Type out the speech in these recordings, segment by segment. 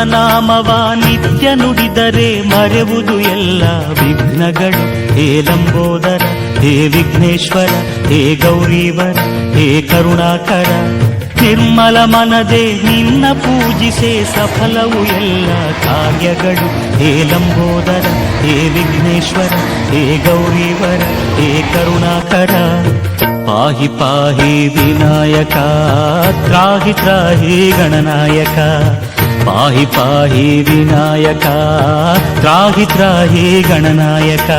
ನಾಮವ ನಿತ್ಯ ನುಡಿದರೆ ಮರೆವುದು ಎಲ್ಲ ವಿಘ್ನಗಳು. ಹೇ ಲಂಬೋದರ, ಹೇ ವಿಘ್ನೇಶ್ವರ, ಹೇ ಗೌರೀವರ, ಹೇ ಕರುಣಾಕರ. ನಿರ್ಮಲ ಮನದೆ ನಿನ್ನ ಪೂಜಿಸೆ ಸಫಲವು ಎಲ್ಲ ಕಾರ್ಯಗಳು. ಹೇ ಲಂಬೋದರ, ಹೇ ವಿಘ್ನೇಶ್ವರ, ಹೇ ಗೌರೀವರ, ಹೇ ಕರುಣಾಕರ. ಪಾಹಿ ಪಾಹಿ ವಿನಾಯಕ, ತ್ರಾಹಿ ತ್ರಾಹಿ ಗಣನಾಯಕ. ಪಾಹಿ ಪಾಹಿ ವಿನಾಯಕ, ತ್ರಾಹಿ ತ್ರಾಹಿ ಗಣನಾಯಕ.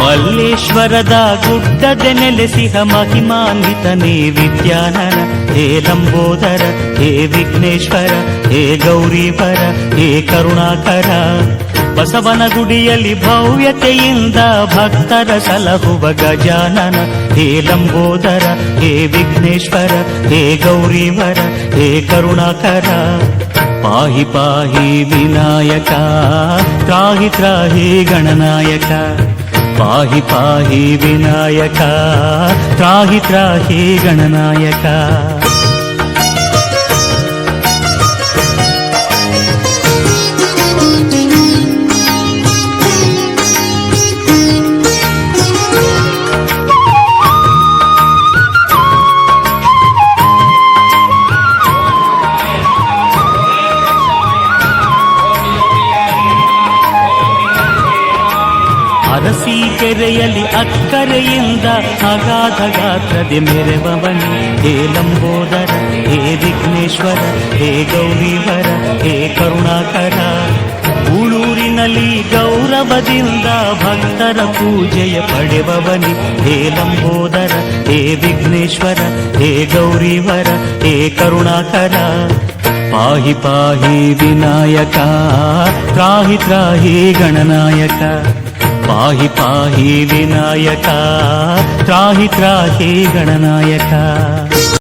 ಮಲ್ಲೇಶ್ವರದ ಗುಡ್ಡದೆ ನೆಲೆಸಿಹ ಮಹಿಮಾನ್ವಿತನೇ ವಿದ್ಯಾನನ. ಹೇ ಲಂಬೋದರ, ಹೇ ವಿಘ್ನೇಶ್ವರ, ಹೇ ಗೌರೀವರ, ಹೇ ಕರುಣಾಕರ. ಬಸವನ ಗುಡಿಯಲ್ಲಿ ಭವ್ಯತೆಯಿಂದ ಭಕ್ತರ ಸಲಹುವ ಗಜಾನನ. ಹೇ ಲಂಬೋದರ, ಹೇ ವಿಘ್ನೇಶ್ವರ, ಹೇ ಗೌರೀವರ, ಹೇ ಕರುಣಾಕರ. ಪಾಹಿ ಪಾಹಿ ವಿನಾಯಕ, ತ್ರಾಹಿ ತ್ರಾಹಿ ಗಣನಾಯಕ. ಪಾಹಿ ಪಾಹಿ ವಿನಾಯಕ, ತ್ರಾಹಿ ತ್ರಾಹಿ ಗಣನಾಯಕ. ಅರಸೀಕೆರೆಯಲ್ಲಿ ಅಕ್ಕರೆಯಿಂದ ಅಗಾಧ ಗಾತ್ರದೆ ಮೆರೆವವನು. ಹೇ ಲಂಬೋದರ, ಹೇ ವಿಘ್ನೇಶ್ವರ, ಹೇ ಗೌರೀವರ, ಹೇ ಕರುಣಾಕರ. ಉಳೂರಿನಲ್ಲಿ ಗೌರವದಿಂದ ಭಕ್ತರ ಪೂಜೆಯ ಪಡೆವವನಿ. ಹೇ ಲಂಬೋದರ, ಹೇ ವಿಘ್ನೇಶ್ವರ, ಹೇ ಗೌರೀವರ, ಹೇ ಕರುಣಾಕರ. ಪಾಹಿ ಪಾಹಿ ವಿನಾಯಕ, ತ್ರಾಹಿ ತ್ರಾಹಿ ಗಣನಾಯಕ. ಪಾಹಿ ಪಾಹಿ ವಿನಾಯಕ, ತ್ರಾಹಿ ತ್ರಾಹಿ ಗಣನಾಯಕ.